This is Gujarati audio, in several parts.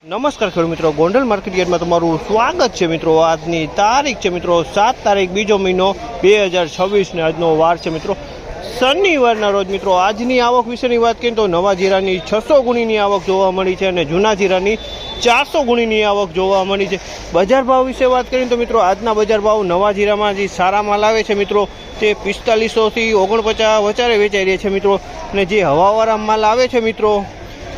નમસ્કાર ખેડૂત મિત્રો, ગોંડલ માર્કેટ યાર્ડમાં તમારું સ્વાગત છે મિત્રો। આજની તારીખ છે મિત્રો 7 તારીખ બીજો મહિનો 2026 ને આજનો વાર છે મિત્રો શનિવારના રોજ મિત્રો। આજની આવક વિશેની વાત કરીએ તો નવા જીરાની 600 ગુણીની આવક જોવા મળી છે અને જૂના જીરાની 400 ગુણીની આવક જોવા મળી છે। બજાર ભાવ વિશે વાત કરીએ તો મિત્રો આજના બજાર ભાવ નવા જીરામાં જે સારા માલ આવે છે મિત્રો તે 4500 થી 49 વચારે વેચાઈ રહ્યા છે મિત્રો। અને જે હવાવાળા માલ આવે છે મિત્રો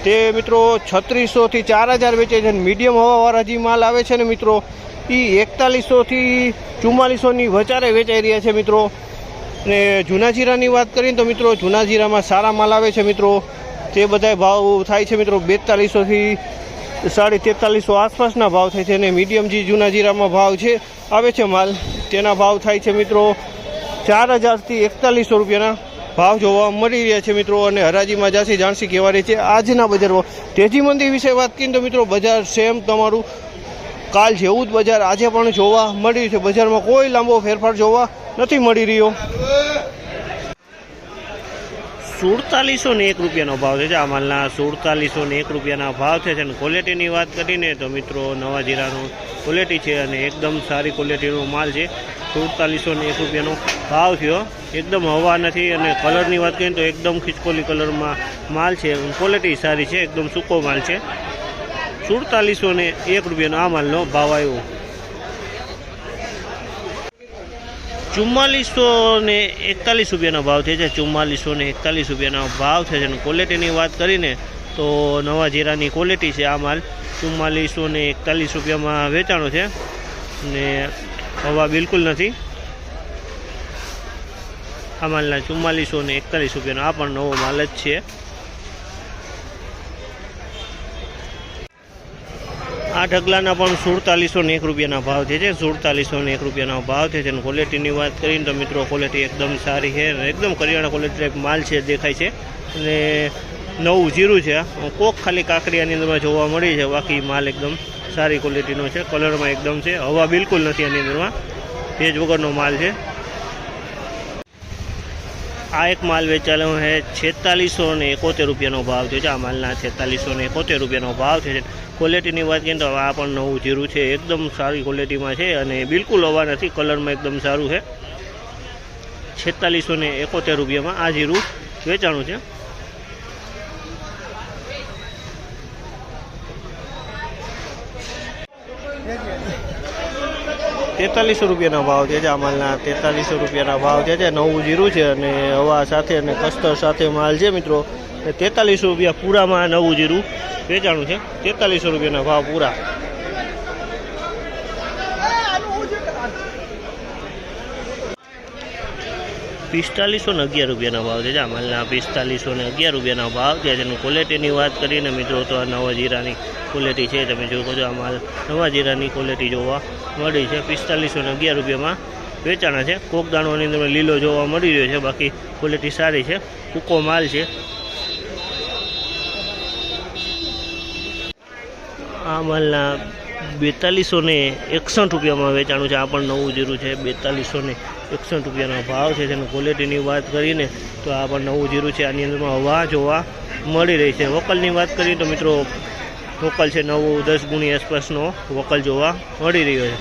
તે મિત્રો 3600 થી 4000 વેચાય છે। મીડિયમ હવાવાળા જે માલ આવે છે ને મિત્રો એ 4100 થી 4400 ની વચારે વેચાઈ રહ્યા છે મિત્રો। અને જૂના જીરાની વાત કરીએ તો મિત્રો જૂના જીરામાં સારા માલ આવે છે મિત્રો તે બધા ભાવ થાય છે મિત્રો 4200 થી 4350 આસપાસના ભાવ થાય છે। અને મીડિયમ જે જૂના જીરામાં ભાવ છે આવે છે માલ તેના ભાવ થાય છે મિત્રો 4000 થી 4100 રૂપિયાના ભાવ જોવા મળી રહ્યા છે મિત્રો। અને હરાજીમાં જાસી જાણસી કહેવા રહી છે આજના બજાર ભાવ। તેજી મંદી વિશે વાત કરીએ તો મિત્રો બજાર સેમ તમારું કાલ જેવું જ બજાર આજે પણ જોવા મળી રહ્યું છે। બજારમાં કોઈ લાંબો ફેરફાર જોવા નથી મળી રહ્યો। 4701 રૂપિયાનો ભાવ છે આ માલના 4701 રૂપિયાના ભાવ છે। અને ક્વોલિટીની વાત કરીને તો મિત્રો નવા જીરાનો ક્વોલિટી છે અને એકદમ સારી ક્વોલિટીનો માલ છે। 4701 રૂપિયાનો ભાવ થયો, એકદમ હવા નથી। અને કલરની વાત કરીએ તો એકદમ ખિચકોલી કલરમાં માલ છે, ક્વોલિટી સારી છે, એકદમ સૂકો માલ છે। 4701 રૂપિયાનો આ માલનો ભાવ આવ્યો। 4441 રૂપિયાનો ભાવ છે। 4441 રૂપિયાનો ભાવ છે। અને ક્વોલિટીની વાત કરીને તો નવા જીરાની ક્વોલિટી છે આ માલ 4441 રૂપિયામાં વેચાણો છે અને હવા બિલકુલ નથી। આ માલના 4441 રૂપિયાનો આ પણ નવો માલ જ છે। આ ઢગલાના પણ 4701 રૂપિયાના ભાવ છે। 4701 રૂપિયાનો ભાવ છે। અને ક્વોલિટીની વાત કરીને તો મિત્રો ક્વોલિટી એકદમ સારી છે, એકદમ કરિયાણા ક્વોલિટી ટાઈપ માલ છે દેખાય છે। અને નવું જીરું છે, કોક ખાલી કાકડીયાની અંદરમાં જોવા મળી છે, બાકી માલ એકદમ સારી ક્વોલિટીનો છે, કલરમાં એકદમ છે, હવા બિલકુલ નથી આની અંદરમાં, ભેજ વગરનો માલ છે। આ એક માલ વેચાયેલો છે 4671 રૂપિયાનો ભાવ છે। આ માલના 4671 રૂપિયાનો ભાવ છે। ક્વોલિટીની વાત કરીએ તો આ પણ નવું જીરું છે, એકદમ સારી ક્વોલિટીમાં છે અને બિલકુલ હવા નથી, કલરમાં એકદમ સારું છે। 4671 રૂપિયામાં આ જીરું વેચાણું છે। ₹4300 રૂપિયાના ભાવ છે। આ માલના 4300 રૂપિયાના ભાવ છે। નવું જીરું છે અને હવા સાથે અને કસ્તર સાથે માલ છે મિત્રો। 4300 રૂપિયા પૂરામાં નવું જીરું વેચાણું છે। 4300 રૂપિયાના ભાવ પૂરા। ₹4511 રૂપિયાના ભાવ છે। આ માલના 4511 રૂપિયાના ભાવ છે। જેની ક્વોલિટીની વાત કરીને મિત્રો તો આ નવા જીરાની ક્વોલિટી છે, તમે જોઈ છો આ માલ નવા જીરાની ક્વોલિટી જોવા મળી છે। 4511 રૂપિયામાં વેચાણા છે। કોક દાણોની અંદર લીલો જોવા મળી રહ્યો છે, બાકી ક્વોલિટી સારી છે, સૂકો માલ છે। આ માલના 4261 રૂપિયામાં વેચાણું છે। આ પણ નવું જીરું છે, 4261 રૂપિયાનો ભાવ છે। અને ક્વોલિટીની વાત કરીને તો આ પણ નવું જીરું છે, આની અંદરમાં હવા જોવા મળી રહી છે। વકલની વાત કરીએ તો મિત્રો વકલ છે 9-10 ગુણી આસપાસનો વકલ જોવા મળી રહ્યો છે।